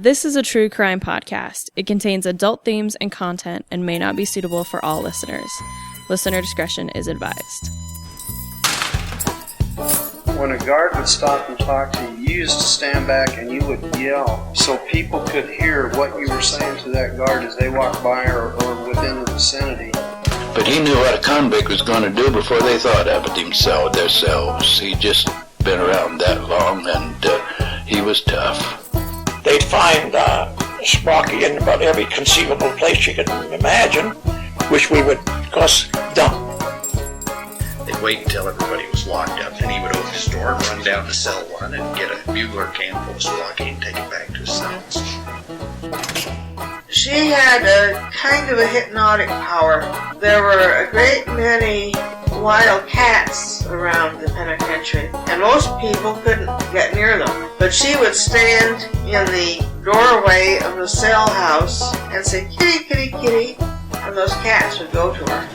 This is a true crime podcast. It contains adult themes and content and may not be suitable for all listeners. Listener discretion is advised. When a guard would stop and talk to you, you used to stand back and you would yell so people could hear what you were saying to that guard as they walked by or within the vicinity. But he knew what a convict was going to do before they thought of it themselves. He'd just been around that long, and he was tough. They'd find Sparky in about every conceivable place you could imagine, which we would, of course, dump. They'd wait until everybody was locked up, and he would open his door and run down to cell one and get a bugler can full of Sparky and take it back to his cells. She had a kind of a hypnotic power. There were a great many wild cats around the penitentiary, and most people couldn't get near them. But she would stand in the doorway of the cell house and say, "Kitty, kitty, kitty," and those cats would go to her.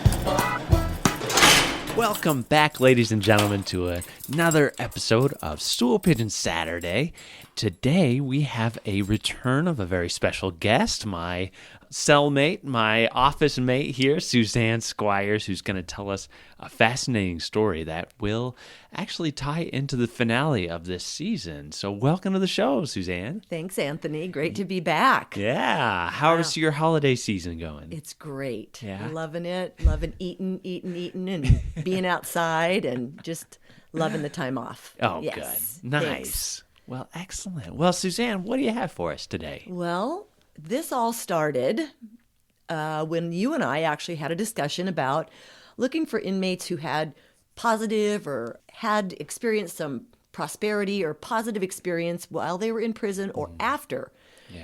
Welcome back, ladies and gentlemen, to another episode of Stool Pigeon Saturday. Today, we have a return of a very special guest, my cellmate, my office mate here, Suzanne Squires, who's going to tell us a fascinating story that will actually tie into the finale of this season. So welcome to the show, Suzanne. Thanks, Anthony. Great to be back. Yeah. How's your holiday season going? It's great. Yeah. Loving it. Loving eating, and being outside and just loving the time off. Oh, yes. Good. Nice. Thanks. Well, excellent. Well, Suzanne, what do you have for us today? Well, this all started when you and I actually had a discussion about looking for inmates who had positive or had experienced some prosperity or positive experience while they were in prison or after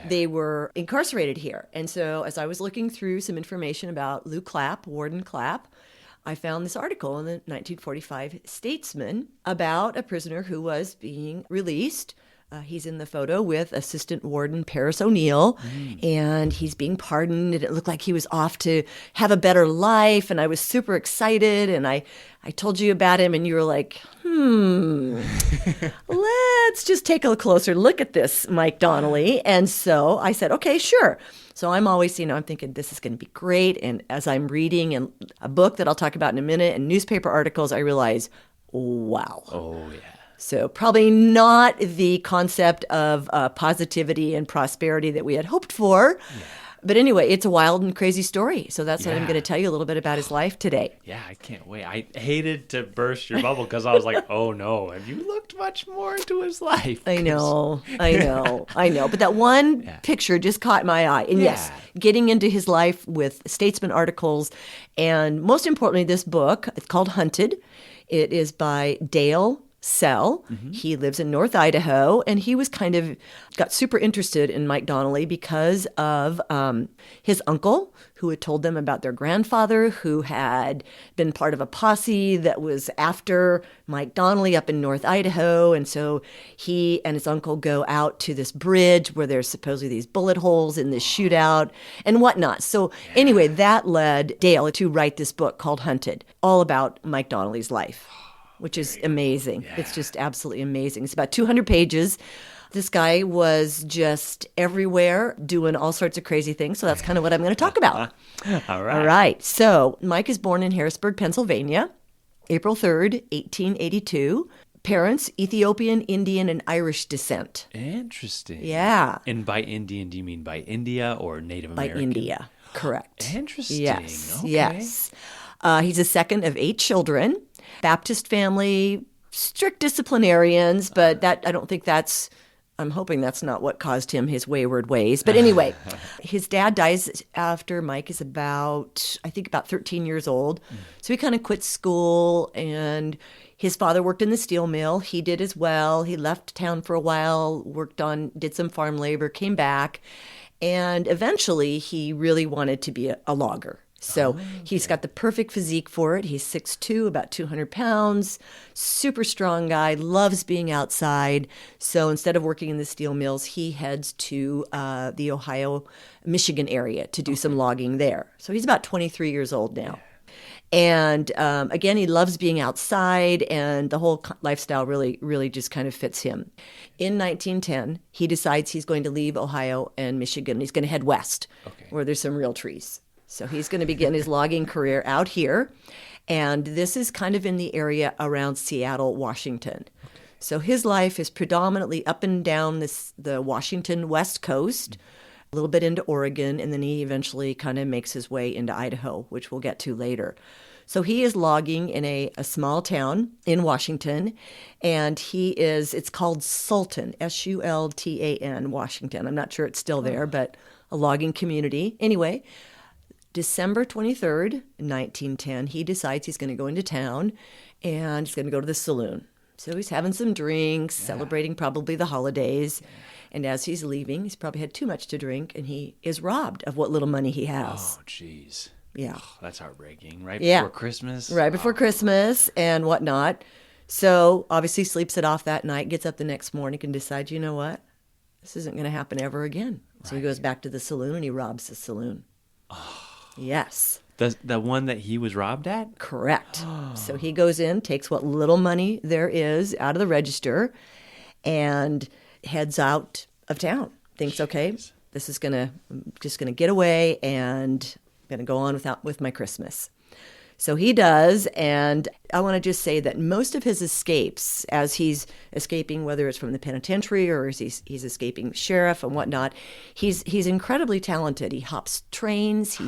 they were incarcerated here. And so as I was looking through some information about Lou Clapp, Warden Clapp, I found this article in the 1945 Statesman about a prisoner who was being released. He's in the photo with Assistant Warden Paris O'Neill, and he's being pardoned, and it looked like he was off to have a better life, and I was super excited, and I told you about him, and you were like, let's just take a closer look at this, Mike Donnelly. And so I said, okay, sure. So I'm always, I'm thinking this is going to be great, and as I'm reading and a book that I'll talk about in a minute and newspaper articles, I realize, wow. Oh, yeah. So probably not the concept of positivity and prosperity that we had hoped for. Yeah. But anyway, it's a wild and crazy story. So that's what I'm going to tell you a little bit about his life today. Yeah, I can't wait. I hated to burst your bubble because I was like, oh no, have you looked much more into his life? I know. But that one picture just caught my eye. And yes, getting into his life with Statesman articles. And most importantly, this book, it's called Hunted. It is by Dale Sell. He lives in North Idaho, and he was got super interested in Mike Donnelly because of his uncle, who had told them about their grandfather, who had been part of a posse that was after Mike Donnelly up in North Idaho. And so he and his uncle go out to this bridge where there's supposedly these bullet holes in this shootout and whatnot. So anyway, that led Dale to write this book called Hunted, all about Mike Donnelly's life, which is amazing. Yeah. It's just absolutely amazing. It's about 200 pages. This guy was just everywhere doing all sorts of crazy things. So that's kind of what I'm going to talk about. All right. All right. So Mike is born in Harrisburg, Pennsylvania, April 3rd, 1882. Parents, Ethiopian, Indian, and Irish descent. Interesting. Yeah. And by Indian, do you mean by India or Native American? By India, correct. Interesting. Yes, okay. yes. He's the second of 8 children. Baptist family, strict disciplinarians, but I'm hoping that's not what caused him his wayward ways. But anyway, his dad dies after Mike is about 13 years old. So he kind of quit school, and his father worked in the steel mill. He did as well. He left town for a while, did some farm labor, came back, and eventually he really wanted to be a logger. So he's got the perfect physique for it. He's 6'2", about 200 pounds, super strong guy, loves being outside. So instead of working in the steel mills, he heads to the Ohio, Michigan area to do some logging there. So he's about 23 years old now. And again, he loves being outside, and the whole lifestyle really just kind of fits him. In 1910, he decides he's going to leave Ohio and Michigan. He's going to head west, where there's some real trees. So he's going to begin his logging career out here. And this is kind of in the area around Seattle, Washington. So his life is predominantly up and down the Washington West Coast, a little bit into Oregon, and then he eventually kind of makes his way into Idaho, which we'll get to later. So he is logging in a small town in Washington, and it's called Sultan, Sultan, Washington. I'm not sure it's still there, but a logging community. Anyway, December 23rd, 1910, he decides he's going to go into town, and he's going to go to the saloon. So he's having some drinks, celebrating probably the holidays. And as he's leaving, he's probably had too much to drink, and he is robbed of what little money he has. Oh, jeez. Yeah. Oh, that's heartbreaking. Right before Christmas? Right before Christmas and whatnot. So obviously sleeps it off that night, gets up the next morning and decides, you know what? This isn't going to happen ever again. So he goes back to the saloon and he robs the saloon. Oh. Yes. The one that he was robbed at? Correct. So he goes in, takes what little money there is out of the register, and heads out of town. Thinks, okay, this is just gonna get away, and I'm gonna go on with my Christmas. So he does, and I want to just say that most of his escapes, as he's escaping, whether it's from the penitentiary or as he's escaping sheriff and whatnot, he's incredibly talented. He hops trains,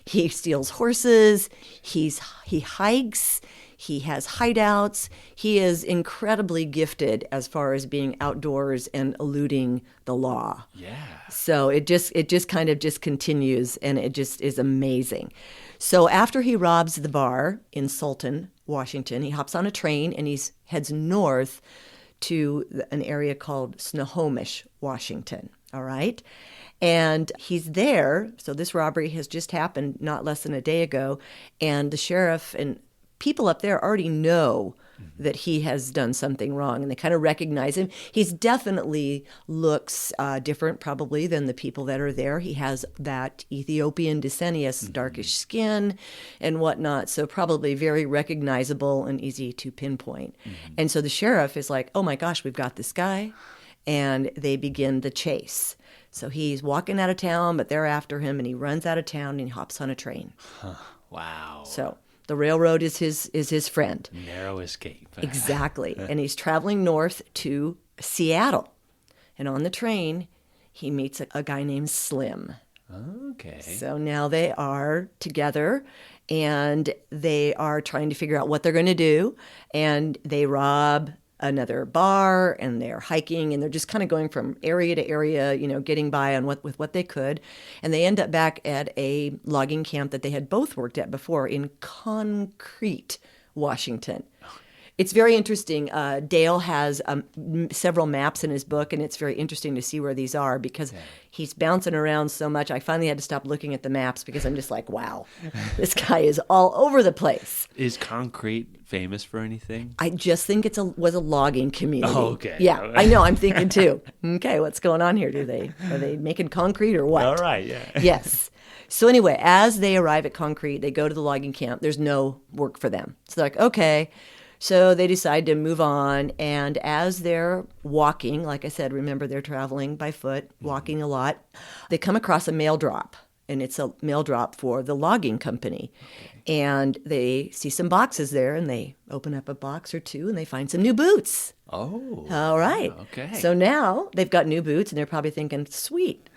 he steals horses, he hikes, he has hideouts. He is incredibly gifted as far as being outdoors and eluding the law. Yeah. So it just kind of just continues, and it just is amazing. So after he robs the bar in Sultan, Washington, he hops on a train and he heads north to an area called Snohomish, Washington. All right. And he's there. So this robbery has just happened not less than a day ago. And the sheriff and people up there already know that he has done something wrong, and they kind of recognize him. He's definitely looks different probably than the people that are there. He has that Ethiopian descent, darkish skin and whatnot, so probably very recognizable and easy to pinpoint. And so the sheriff is like, oh my gosh, we've got this guy, and they begin the chase. So he's walking out of town, but they're after him, and he runs out of town and he hops on a train. Wow. So the railroad is his friend. Narrow escape. Exactly. And he's traveling north to Seattle. And on the train, he meets a guy named Slim. Okay. So now they are together, and they are trying to figure out what they're going to do. And they rob another bar, and they're hiking, and they're just kind of going from area to area, getting by on with what they could. And they end up back at a logging camp that they had both worked at before in Concrete, Washington. It's very interesting. Dale has several maps in his book, and it's very interesting to see where these are because he's bouncing around so much. I finally had to stop looking at the maps because I'm just like, wow, this guy is all over the place. Is Concrete famous for anything? I just think was a logging community. Oh, okay. Yeah, I know. I'm thinking too. Okay, what's going on here? Are they making concrete or what? All right, yeah. Yes. So anyway, as they arrive at Concrete, they go to the logging camp. There's no work for them. So they're like, okay. So they decide to move on, and as they're walking, like I said, remember they're traveling by foot, walking a lot, they come across a mail drop, and it's a mail drop for the logging company. Okay. And they see some boxes there, and they open up a box or two, and they find some new boots. Oh. All right. Okay. So now they've got new boots, and they're probably thinking, sweet,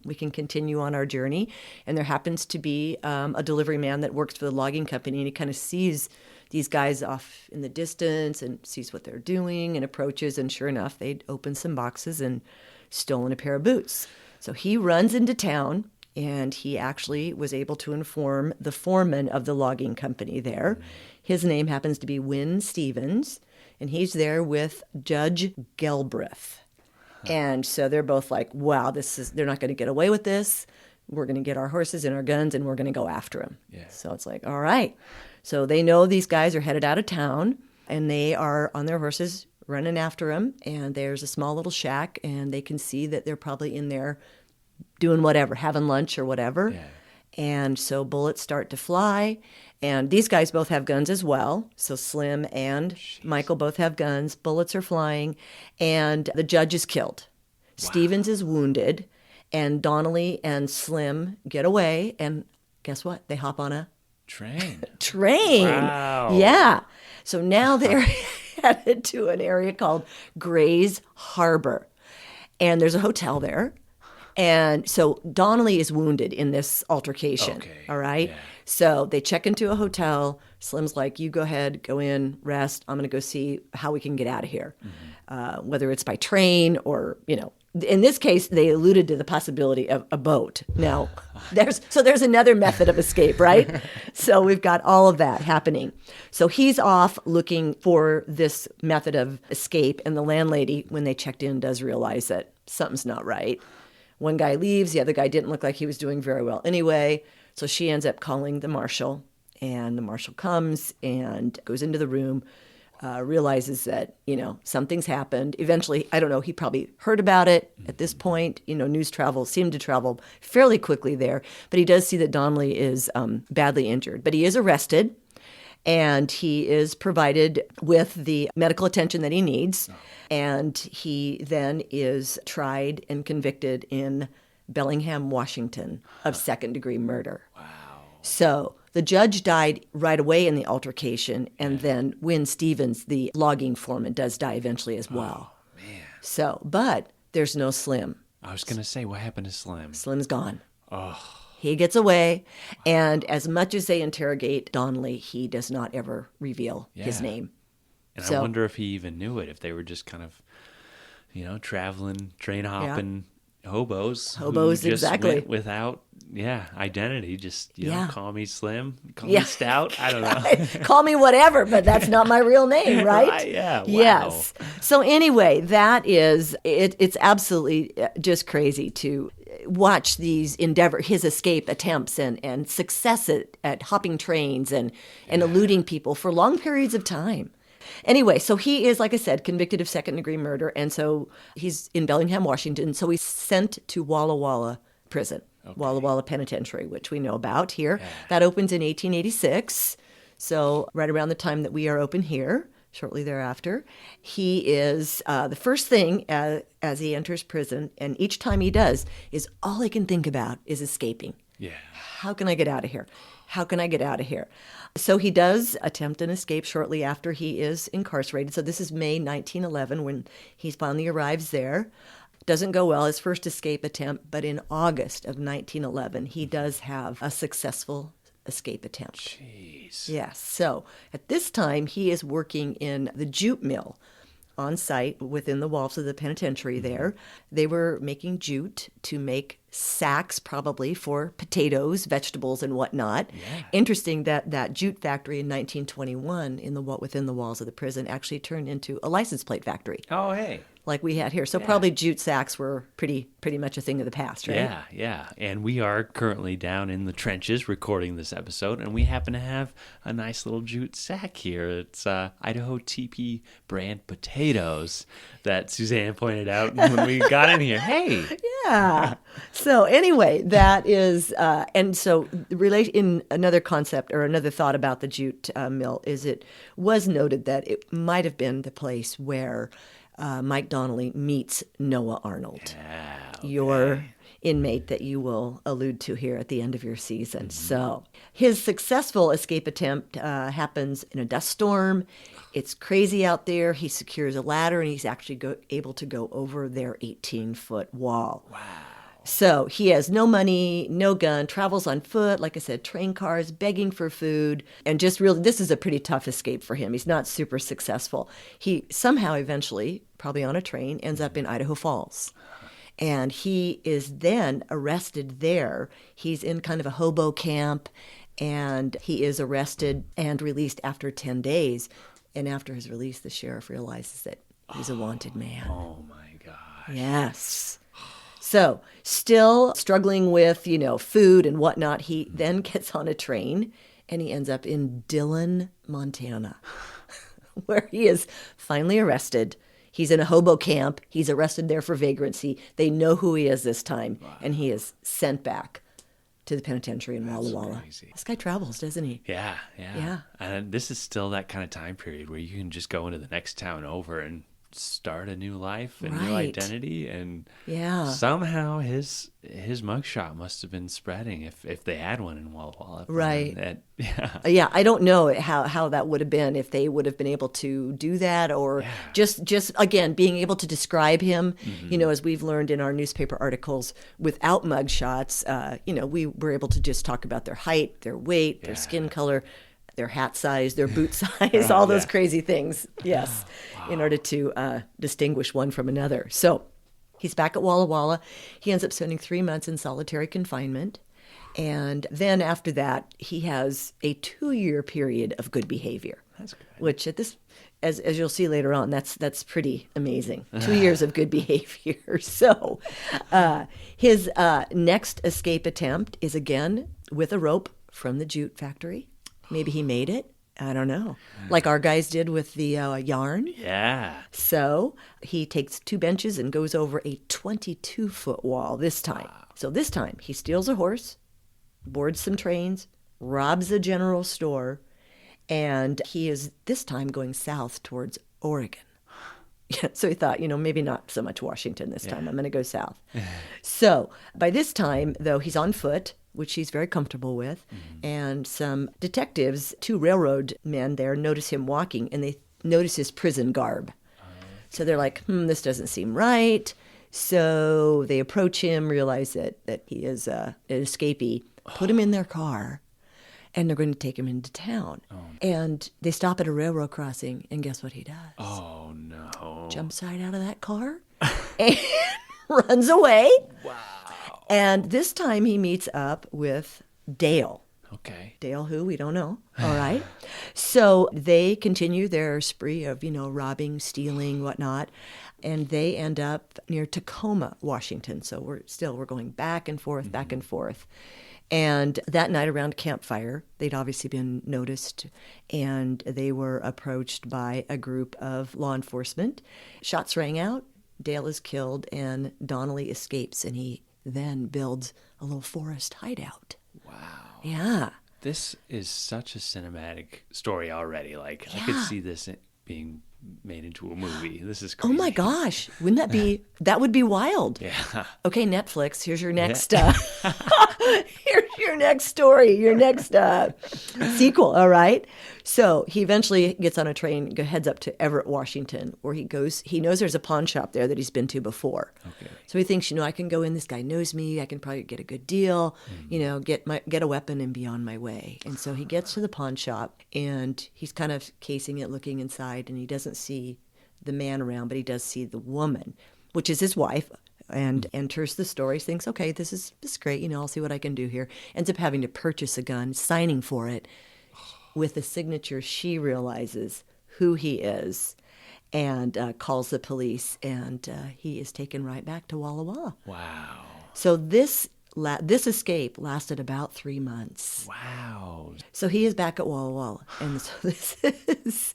we can continue on our journey. And there happens to be a delivery man that works for the logging company, and he kind of sees these guys off in the distance and sees what they're doing and approaches, and sure enough, they'd opened some boxes and stolen a pair of boots. So he runs into town, and he actually was able to inform the foreman of the logging company there. His name happens to be Wynn Stevens, and he's there with Judge Gelbreth. And so they're both like, wow, they're not going to get away with this. We're going to get our horses and our guns, and we're going to go after him. Yeah. So it's like, all right. So they know these guys are headed out of town, and they are on their horses running after him. And there's a small little shack, and they can see that they're probably in there doing whatever, having lunch or whatever. Yeah. And so bullets start to fly. And these guys both have guns as well. So Slim and Michael both have guns. Bullets are flying. And the judge is killed. Wow. Stevens is wounded. And Donnelly and Slim get away. And guess what? They hop on a train. Wow. Yeah. So now they're headed to an area called Gray's Harbor. And there's a hotel there. And so Donnelly is wounded in this altercation. Okay. All right. Yeah. So they check into a hotel. Slim's like, you go ahead, go in, rest. I'm going to go see how we can get out of here, whether it's by train or, in this case, they alluded to the possibility of a boat. Now, there's another method of escape, right? So we've got all of that happening. So he's off looking for this method of escape. And the landlady, when they checked in, does realize that something's not right. One guy leaves. The other guy didn't look like he was doing very well anyway. So she ends up calling the marshal. And the marshal comes and goes into the room, realizes that, something's happened. Eventually, I don't know, he probably heard about it at this point. News seemed to travel fairly quickly there. But he does see that Donnelly is badly injured. But he is arrested. And he is provided with the medical attention that he needs. And he then is tried and convicted in Bellingham, Washington, of second-degree murder. Wow. So the judge died right away in the altercation. And then Wynn Stevens, the logging foreman, does die eventually as well. Oh, man. So, but there's no Slim. I was going to say, what happened to Slim? Slim's gone. Oh. He gets away, and as much as they interrogate Donnelly, he does not ever reveal his name. And I wonder if he even knew it, if they were just kind of, traveling, train hopping hobos. Hobos, who just exactly. went without, identity. Just, call me Slim, call me Stout. I don't know. Call me whatever, but that's not my real name, right? Right, yeah, wow. Yes. So anyway, that is, it's absolutely just crazy to watch his escape attempts and success at hopping trains and eluding people for long periods of time. Anyway, so he is, like I said, convicted of second-degree murder, and so he's in Bellingham, Washington. So he's sent to Walla Walla Prison, Walla Walla Penitentiary, which we know about here. Yeah. That opens in 1886, so right around the time that we are open here. Shortly thereafter, he is the first thing as he enters prison, and each time he does, is all he can think about is escaping. Yeah. How can I get out of here? How can I get out of here? So he does attempt an escape shortly after he is incarcerated. So this is May 1911 when he finally arrives there. Doesn't go well, his first escape attempt, but in August of 1911, he does have a successful escape attempt. Jeez. Yes. So at this time, he is working in the jute mill on site within the walls of the penitentiary there. They were making jute to make sacks probably for potatoes, vegetables, and whatnot. Yeah. Interesting that jute factory in 1921 within the walls of the prison actually turned into a license plate factory. Oh, hey. Like we had here. So probably jute sacks were pretty much a thing of the past, right? Yeah. And we are currently down in the trenches recording this episode, and we happen to have a nice little jute sack here. It's Idaho TP brand potatoes that Suzanne pointed out when we got in here. Hey! Yeah. So anyway, that is, and so in another concept or another thought about the jute mill is it was noted that it might have been the place where Mike Donnelly meets Noah Arnold, your inmate that you will allude to here at the end of your season. Mm-hmm. So his successful escape attempt happens in a dust storm. It's crazy out there. He secures a ladder, and he's actually able to go over their 18-foot wall. Wow. So he has no money, no gun, travels on foot, like I said, train cars, begging for food, and just really, this is a pretty tough escape for him. He's not super successful. He somehow eventually, probably on a train, ends up in Idaho Falls. And he is then arrested there. He's in kind of a hobo camp, and he is arrested and released after 10 days. And after his release, the sheriff realizes that he's a wanted man. Oh, my gosh. Yes. So still struggling with, food and whatnot, he then gets on a train and he ends up in Dillon, Montana, where he is finally arrested. He's in a hobo camp. He's arrested there for vagrancy. They know who he is this time, and he is sent back to the penitentiary in Walla Walla. Crazy. This guy travels, doesn't he? Yeah. Yeah. And this is still that kind of time period where you can just go into the next town over and start a new life and new Right. identity, and Yeah. somehow his mugshot must have been spreading if they had one in Walla Walla. Right. Yeah. Yeah, I don't know how that would have been, if they would have been able to do that, or just again being able to describe him. You know, as we've learned in our newspaper articles, without mugshots, you know, we were able to just talk about their height, their weight, their skin color, their hat size, their boot size, all those crazy things. Yes, in order to distinguish one from another. So he's back at Walla Walla. He ends up spending 3 months in solitary confinement. And then after that, he has a 2-year period of good behavior. That's good. Which at this, as you'll see later on, that's pretty amazing. 2 years of good behavior. So his next escape attempt is again with a rope from the jute factory. Maybe he made it. I don't know. Like our guys did with the yarn. Yeah. So he takes 2 benches and goes over a 22-foot wall this time. Wow. So this time he steals a horse, boards some trains, robs a general store, and he is this time going south towards Oregon. So he thought, you know, maybe not so much Washington this time. I'm going to go south. So by this time, though, he's on foot, which he's very comfortable with. And some detectives, 2 railroad men there, notice him walking, and they notice his prison garb. So they're like, this doesn't seem right. So they approach him, realize that he is an escapee, put him in their car, and they're going to take him into town. And they stop at a railroad crossing, and guess what he does? Oh, no. Jumps right out of that car and runs away. Wow. And this time he meets up with Dale. Okay. Dale who? We don't know. All right. So they continue their spree of, you know, robbing, stealing, whatnot. And they end up near Tacoma, Washington. So we're going back and forth, back and forth. And that night around campfire, they'd obviously been noticed, and they were approached by a group of law enforcement. Shots rang out, Dale is killed, and Donnelly escapes, and he then builds a little forest hideout. Wow. Yeah. This is such a cinematic story already. Like, I could see this being made into a movie. This is crazy. Oh my gosh. Wouldn't that be, that would be wild. Yeah. Okay, Netflix, here's your next, here's your next story, your next sequel, all right? So he eventually gets on a train, heads up to Everett, Washington, where he knows there's a pawn shop there that he's been to before. Okay. So he thinks, I can go in, this guy knows me, I can probably get a good deal, get a weapon and be on my way. And so he gets to the pawn shop, and he's kind of casing it, looking inside, and he doesn't see the man around, but he does see the woman, which is his wife, and enters the store. He thinks, okay, this is great, I'll see what I can do here. Ends up having to purchase a gun, signing for it. With the signature, she realizes who he is and calls the police, and he is taken right back to Walla Walla. Wow. So this escape lasted about 3 months. Wow. So he is back at Walla Walla, and so this is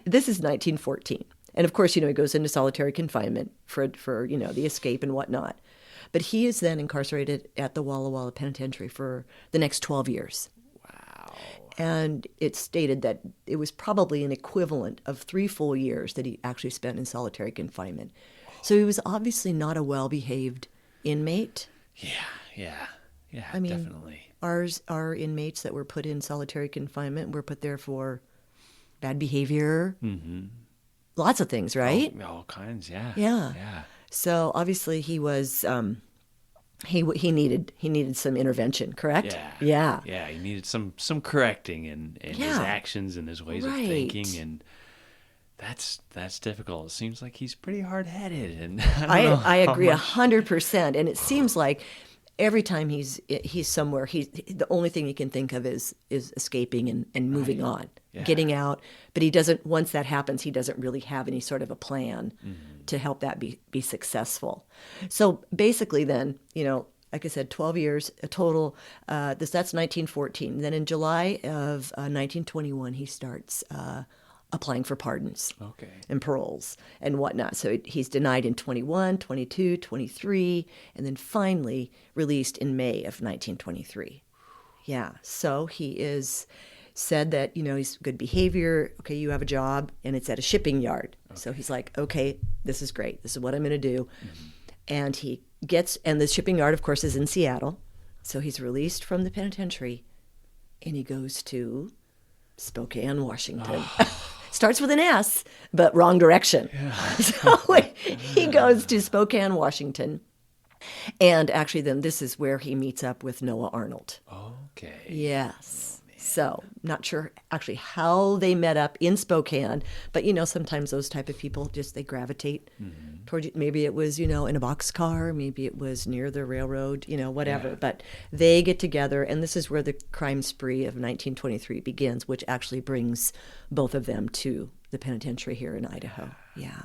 1914. And of course, he goes into solitary confinement for the escape and whatnot. But he is then incarcerated at the Walla Walla Penitentiary for the next 12 years. Wow. And it's stated that it was probably an equivalent of 3 full years that he actually spent in solitary confinement. So he was obviously not a well-behaved inmate. Yeah, I mean, definitely. Our inmates that were put in solitary confinement were put there for bad behavior. Mm-hmm. Lots of things, right? All kinds, yeah. Yeah. So obviously he was he needed some intervention, correct? Yeah. He needed some correcting in his actions and his ways of thinking, and that's difficult. It seems like he's pretty hard-headed, and I agree 100%. And it seems like every time he's somewhere, the only thing he can think of is escaping and moving on, getting out. But he doesn't. Once that happens, he doesn't really have any sort of a plan to help that be successful. So basically, then like I said, 12 years a total. That's 1914. Then in July of 1921, he starts applying for pardons Okay. and paroles and whatnot. So he's denied in 21, 22, 23, and then finally released in May of 1923. Yeah, so he is said that, he's good behavior. Okay, you have a job, and it's at a shipping yard. Okay. So he's like, okay, this is great. This is what I'm going to do. Mm-hmm. And the shipping yard, of course, is in Seattle. So he's released from the penitentiary, and he goes to Spokane, Washington. Starts with an S, but wrong direction. Yeah. So he goes to Spokane, Washington. And actually, then this is where he meets up with Noah Arnold. Okay. Yes. So, not sure actually how they met up in Spokane, but sometimes those type of people they gravitate toward you. Maybe it was, in a boxcar, maybe it was near the railroad, whatever. Yeah. But they get together, and this is where the crime spree of 1923 begins, which actually brings both of them to the penitentiary here in Idaho. Yeah.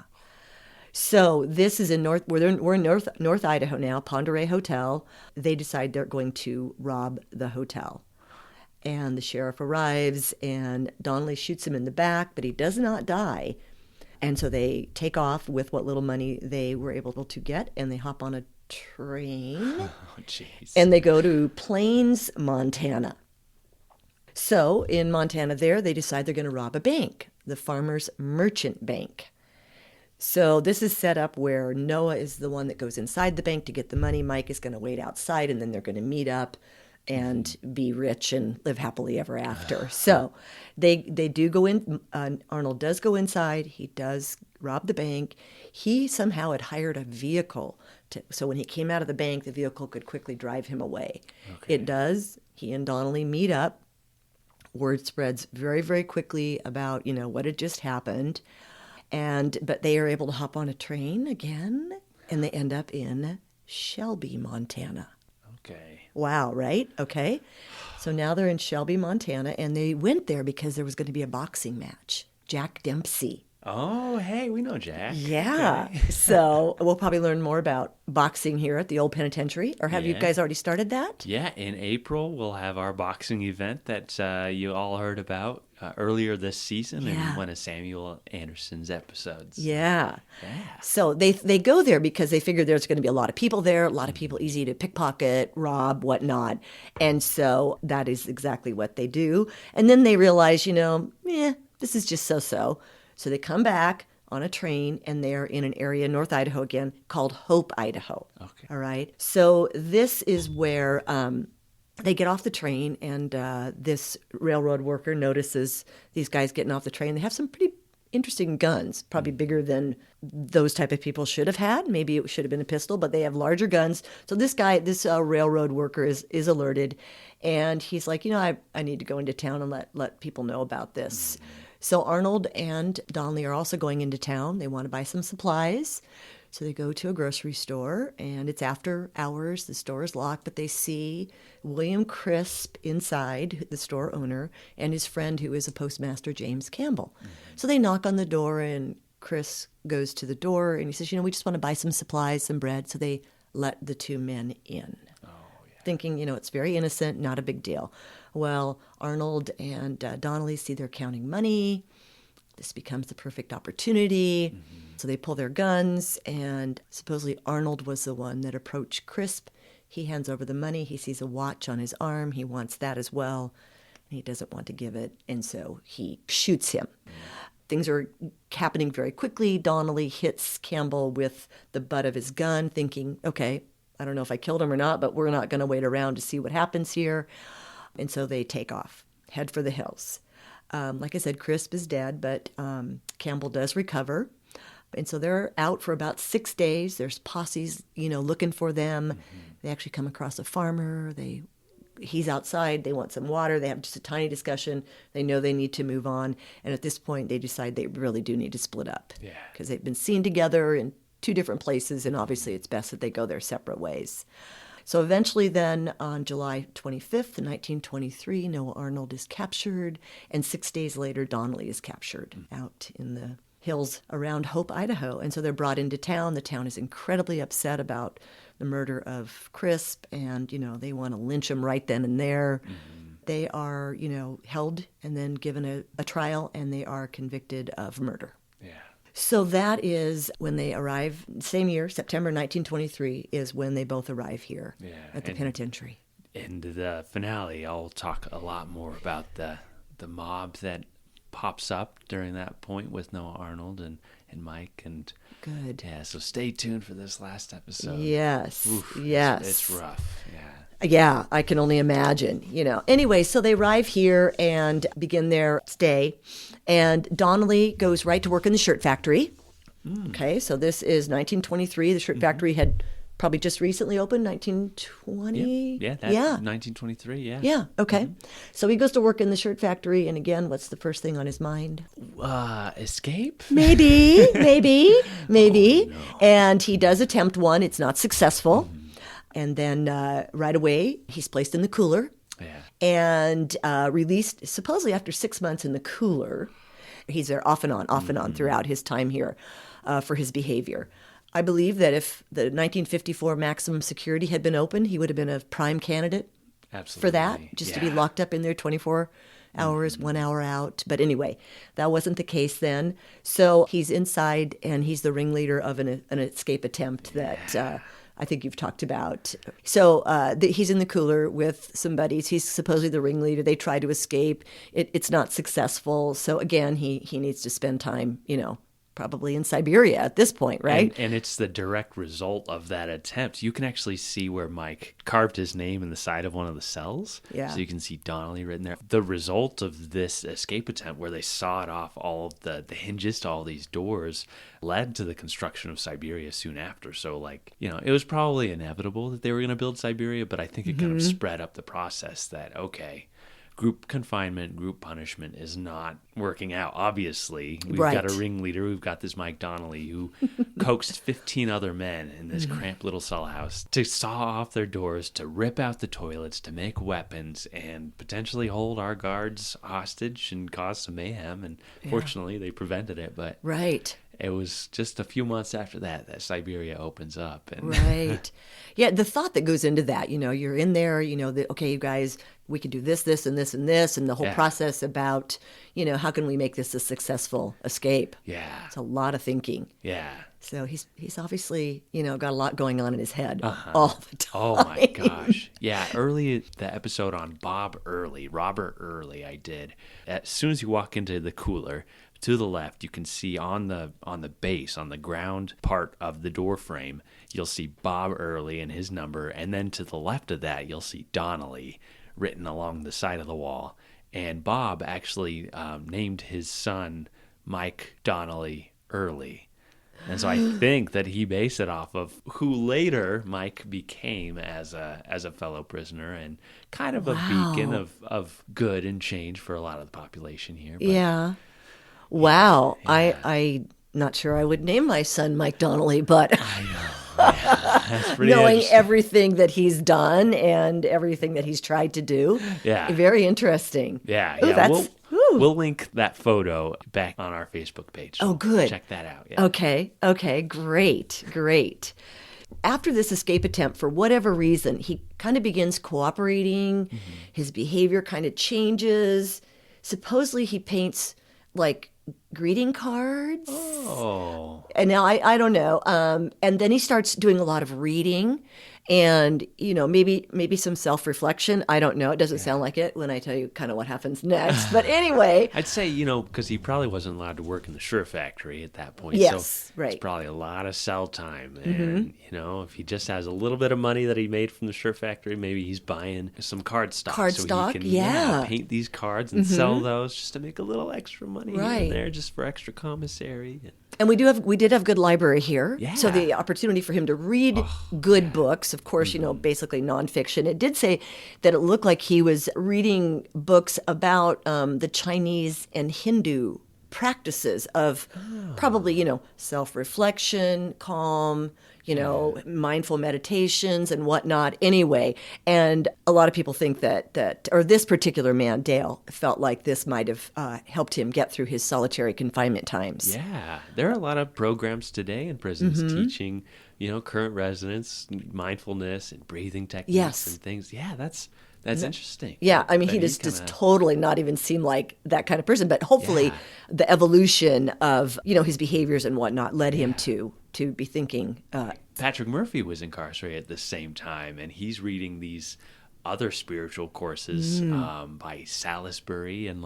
So this is in we're in North Idaho now, Pend Oreille Hotel. They decide they're going to rob the hotel. And the sheriff arrives, and Donnelly shoots him in the back, but he does not die. And so they take off with what little money they were able to get, and they hop on a train. Oh, jeez. And they go to Plains, Montana. So in Montana they decide they're going to rob a bank, the Farmers Merchant Bank. So this is set up where Noah is the one that goes inside the bank to get the money. Mike is going to wait outside, and then they're going to meet up and be rich and live happily ever after. So they do go in. Arnold does go inside. He does rob the bank. He somehow had hired a vehicle so when he came out of the bank, the vehicle could quickly drive him away. Okay. It does. He and Donnelly meet up. Word spreads very, very quickly about, what had just happened. But they are able to hop on a train again, and they end up in Shelby, Montana. Okay. Wow, right? Okay. So now they're in Shelby, Montana, and they went there because there was going to be a boxing match. Jack Dempsey. Oh, hey, we know Jack. Yeah. Okay. So we'll probably learn more about boxing here at the old penitentiary. Or have you guys already started that? Yeah, in April we'll have our boxing event that you all heard about earlier this season in one of Samuel Anderson's episodes. Yeah. So they go there because they figure there's going to be a lot of people there, a lot of people easy to pickpocket, rob, whatnot. And so that is exactly what they do. And then they realize, this is just so-so. So they come back on a train, and they're in an area in North Idaho again called Hope, Idaho. Okay. All right. So this is where they get off the train, and this railroad worker notices these guys getting off the train. They have some pretty interesting guns, probably bigger than those type of people should have had. Maybe it should have been a pistol, but they have larger guns. So this railroad worker is alerted, and he's like, I need to go into town and let people know about this. So Arnold and Donnelly are also going into town. They want to buy some supplies. So they go to a grocery store, and it's after hours. The store is locked, but they see William Crisp inside, the store owner, and his friend, who is a postmaster, James Campbell. Mm-hmm. So they knock on the door, and Chris goes to the door, and he says, we just want to buy some supplies, some bread. So they let the two men in, thinking, it's very innocent, not a big deal. Well, Arnold and Donnelly see they're counting money. This becomes the perfect opportunity. Mm-hmm. So they pull their guns, and supposedly Arnold was the one that approached Crisp. He hands over the money. He sees a watch on his arm. He wants that as well, and he doesn't want to give it, and so he shoots him. Things are happening very quickly. Donnelly hits Campbell with the butt of his gun, thinking, okay, I don't know if I killed him or not, but we're not going to wait around to see what happens here. And so they take off, head for the hills. Like I said, Crisp is dead, but Campbell does recover. And so they're out for about 6 days. There's posses, looking for them. Mm-hmm. They actually come across a farmer. He's outside. They want some water. They have just a tiny discussion. They know they need to move on. And at this point, they decide they really do need to split up. Yeah. Because they've been seen together in 2 different places, and obviously it's best that they go their separate ways. So eventually then, on July 25th, 1923, Noah Arnold is captured, and 6 days later, Donnelly is captured out in the hills around Hope, Idaho. And so they're brought into town. The town is incredibly upset about the murder of Crisp, and, they want to lynch him right then and there. Mm-hmm. They are, held and then given a trial, and they are convicted of murder. Yeah. So that is when they arrive. Same year, September 1923, is when they both arrive here at the penitentiary. In the finale, I'll talk a lot more about the mob that pops up during that point with Noah Arnold and Mike. And good. Yeah, so stay tuned for this last episode. Yes. Oof, yes. It's rough. Yeah. Yeah, I can only imagine, Anyway, so they arrive here and begin their stay. And Donnelly goes right to work in the shirt factory. Okay, so this is 1923. The shirt factory had probably just recently opened, 1920. Yeah, 1923, yeah. Yeah, okay. So he goes to work in the shirt factory, and again, what's the first thing on his mind? Escape? Maybe. Oh, no. And he does attempt one. It's not successful. And then right away, he's placed in the cooler and released supposedly after 6 months in the cooler. He's there off and on throughout his time here for his behavior. I believe that if the 1954 maximum security had been open, he would have been a prime candidate for that, just to be locked up in there 24 hours, 1 hour out. But anyway, that wasn't the case then. So he's inside, and he's the ringleader of an escape attempt that I think you've talked about. So he's in the cooler with some buddies. He's supposedly the ringleader. They try to escape. It's not successful. So again, he needs to spend time, probably in Siberia at this point, right? And it's the direct result of that attempt. You can actually see where Mike carved his name in the side of one of the cells. Yeah. So you can see Donnelly written there. The result of this escape attempt, where they sawed off all of the hinges to all these doors, led to the construction of Siberia soon after. So, it was probably inevitable that they were going to build Siberia, but I think it kind of spread up the process that, okay, group confinement, group punishment is not working out. Obviously, we've got a ringleader. We've got this Mike Donnelly who coaxed 15 other men in this cramped little cell house to saw off their doors, to rip out the toilets, to make weapons, and potentially hold our guards hostage and cause some mayhem. And fortunately, they prevented it. But it was just a few months after that Siberia opens up. And Yeah, the thought that goes into that, you're in there, okay, you guys, we can do this, this, and this, and this, and the whole process about, how can we make this a successful escape? Yeah. It's a lot of thinking. Yeah. So he's obviously, got a lot going on in his head all the time. Oh, my gosh. Yeah, early, the episode on Robert Early, I did. As soon as you walk into the cooler, to the left, you can see on the base, on the ground part of the door frame, you'll see Bob Early and his number, and then to the left of that, you'll see Donnelly written along the side of the wall. And Bob actually named his son Mike Donnelly Early. And so I think that he based it off of who later Mike became as a fellow prisoner, and kind of a beacon of good and change for a lot of the population here. But, yeah. Wow. Yeah. I'm not sure I would name my son Mike Donnelly, but I know. Yeah, that's pretty knowing everything that he's done and everything that he's tried to do. Yeah. Very interesting. Yeah. Ooh, yeah. We'll link that photo back on our Facebook page. So good. Check that out. Yeah. Okay. Great. After this escape attempt, for whatever reason, he kind of begins cooperating. Mm-hmm. His behavior kind of changes. Supposedly he paints greeting cards. Oh. And now I don't know. And then he starts doing a lot of reading and, maybe some self-reflection. I don't know. It doesn't sound like it when I tell you kind of what happens next. But anyway. I'd say, because he probably wasn't allowed to work in the shirt factory at that point. Yes, so right. It's probably a lot of cell time. And, if he just has a little bit of money that he made from the shirt factory, maybe he's buying some card stock. He can paint these cards and sell those just to make a little extra money here and there, just for extra commissary. And we did have good library here. Yeah. So the opportunity for him to read good books, of course, basically nonfiction. It did say that it looked like he was reading books about the Chinese and Hindu practices of probably, self-reflection, calm, mindful meditations and whatnot anyway. And a lot of people think that this particular man, Dale, felt like this might have helped him get through his solitary confinement times. Yeah, there are a lot of programs today in prisons teaching, current residents mindfulness and breathing techniques and things. Yeah, that's interesting. Yeah, I mean, he just does totally not even seem like that kind of person. But hopefully the evolution of, his behaviors and whatnot led him to be thinking. Patrick Murphy was incarcerated at the same time, and he's reading these other spiritual courses by Salisbury and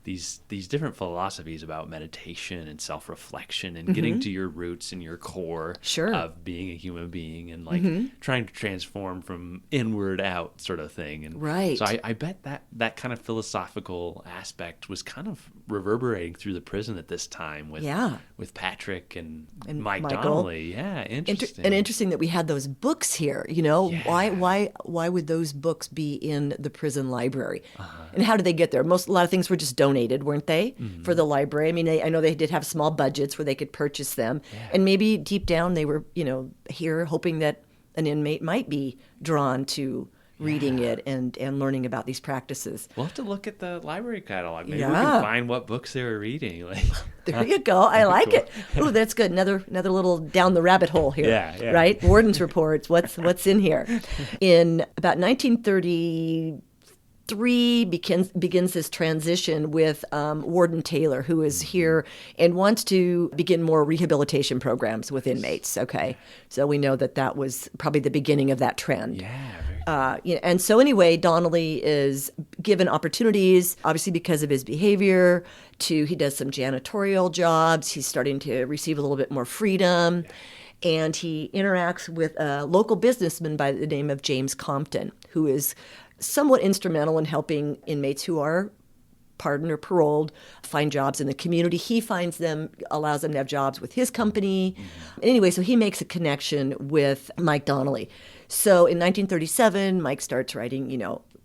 these different philosophies about meditation and self-reflection and getting to your roots and your core of being a human being and trying to transform from inward out sort of thing. And so I bet that kind of philosophical aspect was kind of reverberating through the prison at this time with Patrick and Mike Donnelly. Yeah, interesting. And interesting that we had those books here. Why would those books be in the prison library? And how did they get there? A lot of things were just donated, weren't they, for the library? I mean, I know they did have small budgets where they could purchase them. And maybe deep down they were, here hoping that an inmate might be drawn to reading it and learning about these practices. We'll have to look at the library catalog. Maybe we can find what books they were reading. There you go. I like it. Oh, that's good. Another little down the rabbit hole here. Right? Warden's reports. What's in here? In about 1933 begins this transition with Warden Taylor, who is here and wants to begin more rehabilitation programs with inmates. Okay, so we know that was probably the beginning of that trend. And so anyway, Donnelly is given opportunities, obviously because of his behavior. He does some janitorial jobs. He's starting to receive a little bit more freedom. And he interacts with a local businessman by the name of James Compton, who is somewhat instrumental in helping inmates who are pardoned or paroled find jobs in the community. He finds them, allows them to have jobs with his company. Anyway, so he makes a connection with Mike Donnelly. So in 1937, Mike starts writing,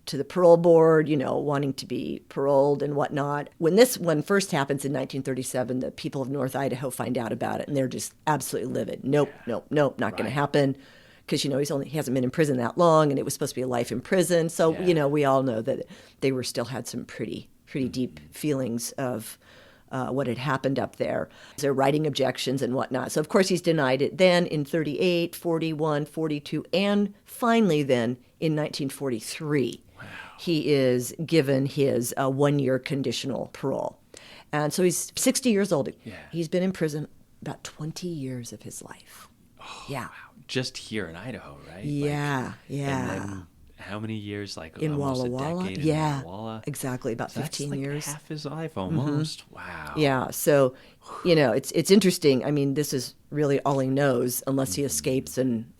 to the parole board, wanting to be paroled and whatnot. When this one first happens in 1937, the people of North Idaho find out about it, and they're just absolutely livid. Nope, not going to happen. Because, he hasn't been in prison that long, and it was supposed to be a life in prison. So, we all know that they still had some pretty deep feelings of what had happened up there. They're writing objections and whatnot. So, of course, he's denied it then in 38, 41, 42, and finally then in 1943. Wow. He is given his 1-year conditional parole. And so he's 60 years old. Yeah. He's been in prison about 20 years of his life. Oh, wow. Just here in Idaho, right? Yeah. And then how many years? In almost Walla Walla? a decade Yeah, in Walla Walla? Exactly, about 15 years. Half his life almost. Wow. Yeah, so, it's interesting. I mean, this is really all he knows unless he escapes and,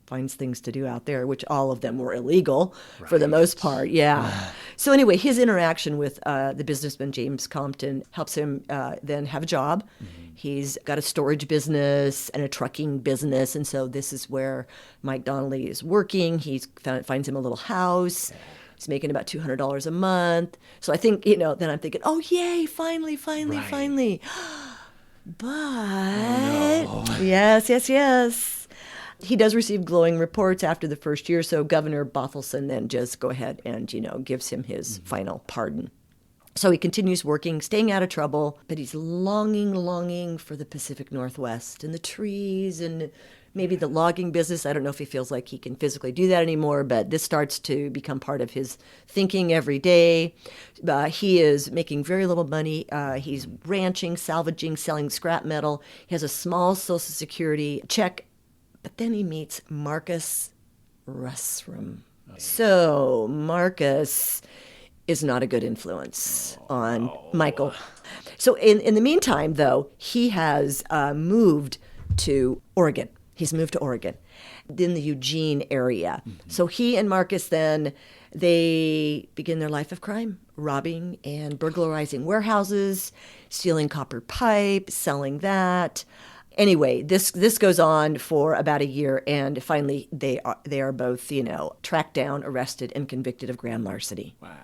finds things to do out there, which all of them were illegal for the most part. Yeah. So anyway, his interaction with the businessman James Compton helps him then have a job. He's got a storage business and a trucking business, and so this is where Mike Donnelly is working. He finds him a little house. He's making about $200 a month. So I think, then I'm thinking, oh, yay, finally. But yes. He does receive glowing reports after the first year, so Governor Bothelson then just go ahead and, gives him his final pardon. So he continues working, staying out of trouble, but he's longing for the Pacific Northwest and the trees and maybe the logging business. I don't know if he feels like he can physically do that anymore, but this starts to become part of his thinking every day. He is making very little money. He's ranching, salvaging, selling scrap metal. He has a small Social Security check, but then he meets Marcus Russrum. So Marcus is not a good influence on Michael. So in the meantime, though, he has moved to Oregon. He's moved to Oregon, in the Eugene area. So he and Marcus then, they begin their life of crime, robbing and burglarizing warehouses, stealing copper pipe, selling that. Anyway, this goes on for about a year, and finally they are both, tracked down, arrested, and convicted of grand larceny. Wow.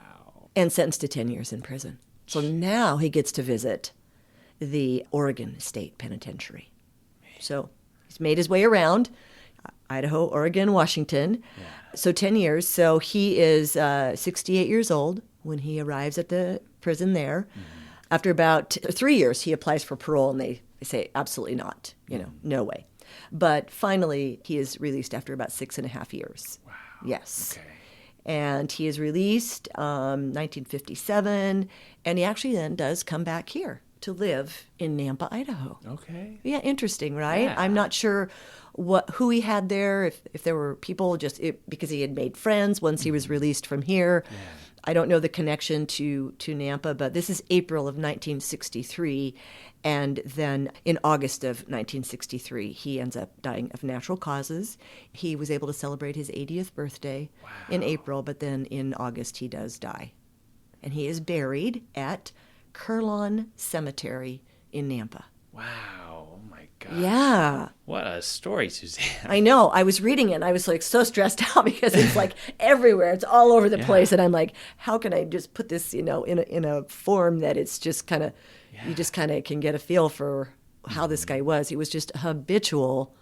And sentenced to 10 years in prison. So now he gets to visit the Oregon State Penitentiary. So He's made his way around Idaho, Oregon, Washington. Yeah. So 10 years. So he is 68 years old when he arrives at the prison there. After about 3 years, he applies for parole, and they say, absolutely not. No way. But finally, he is released after about 6.5 years. Wow. Yes. Okay. And he is released 1957, and he actually then does come back here to live in Nampa, Idaho. Okay. Yeah, interesting, right? Yeah. I'm not sure who he had there, if there were people because he had made friends once he was released from here. Yeah. I don't know the connection to Nampa, but this is April of 1963, and then in August of 1963, he ends up dying of natural causes. He was able to celebrate his 80th birthday in April, but then in August he does die. And he is buried at Kerlon Cemetery in Nampa. Wow. Oh my God. Yeah. What a story, Suzanne. I know. I was reading it and I was like so stressed out because it's like everywhere. It's all over the place. And I'm like, how can I just put this, in a form that it's just kind of, you just kind of can get a feel for how this guy was. He was just a habitual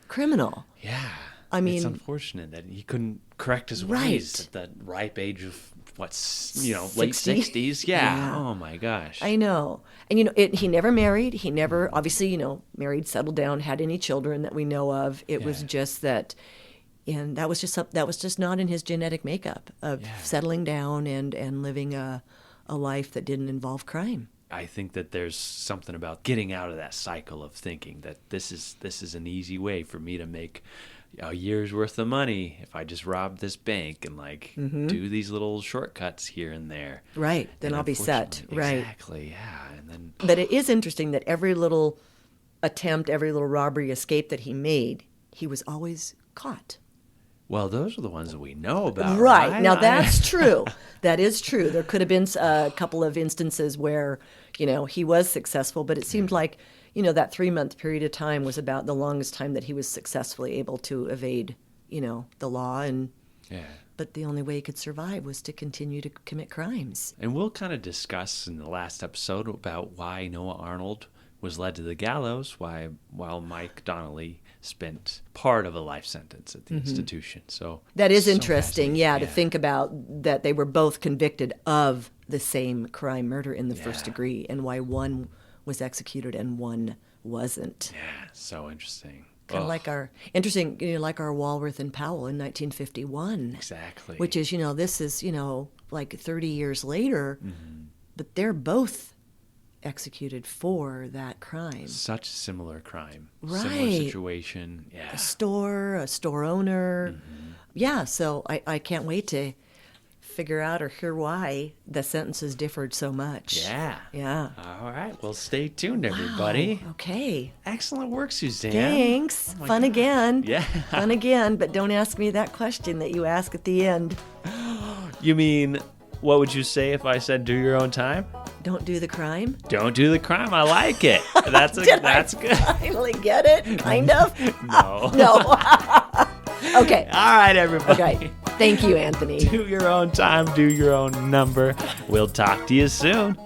criminal. Yeah. I mean, it's unfortunate that he couldn't correct his ways at the ripe age of late 60s. Yeah. Oh my gosh. I know. And he never married. He never obviously, married, settled down, had any children that we know of. It was just that, and that was just not in his genetic makeup of settling down and living a life that didn't involve crime. I think that there's something about getting out of that cycle of thinking that this is an easy way for me to make a year's worth of money if I just rob this bank and do these little shortcuts here and there. Right. Then I'll be set. Right. Exactly. Yeah. And then. But it is interesting that every little attempt, every little robbery escape that he made, he was always caught. Well, those are the ones that we know about. Right. Now, that's true. That is true. There could have been a couple of instances where, he was successful, but it seemed like, that 3-month period of time was about the longest time that he was successfully able to evade, the law. But the only way he could survive was to continue to commit crimes. And we'll kind of discuss in the last episode about why Noah Arnold was led to the gallows, while Mike Donnelly spent part of a life sentence at the institution. So that is interesting, to think about that they were both convicted of the same crime, murder in the first degree, and why one was executed and one wasn't. Yeah, so interesting. Kind of like our Walworth and Powell in 1951. Exactly. Which is, this is, like 30 years later, but they're both executed for that crime. Such a similar crime. Right. Similar situation. Yeah. A store owner. Yeah, so I can't wait to figure out or hear why the sentences differed so much. Yeah. All right. Well, stay tuned, everybody. Wow. Okay. Excellent work, Suzanne. Thanks. Oh Fun God. again. Yeah. Fun again, but don't ask me that question that you ask at the end. You mean, what would you say if I said do your own time? Don't do the crime? Don't do the crime. I like it. That's good. Finally get it? Kind of? No. No. Okay. All right, everybody. Okay. Thank you, Anthony. Do your own time, do your own number. We'll talk to you soon.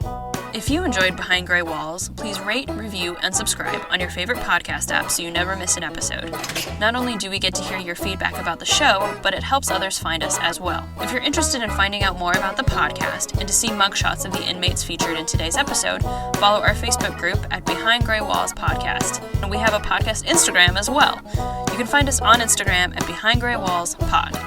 If you enjoyed Behind Gray Walls, please rate, review, and subscribe on your favorite podcast app so you never miss an episode. Not only do we get to hear your feedback about the show, but it helps others find us as well. If you're interested in finding out more about the podcast and to see mugshots of the inmates featured in today's episode, follow our Facebook group at Behind Gray Walls Podcast. And we have a podcast Instagram as well. You can find us on Instagram at Behind Gray Walls Pod.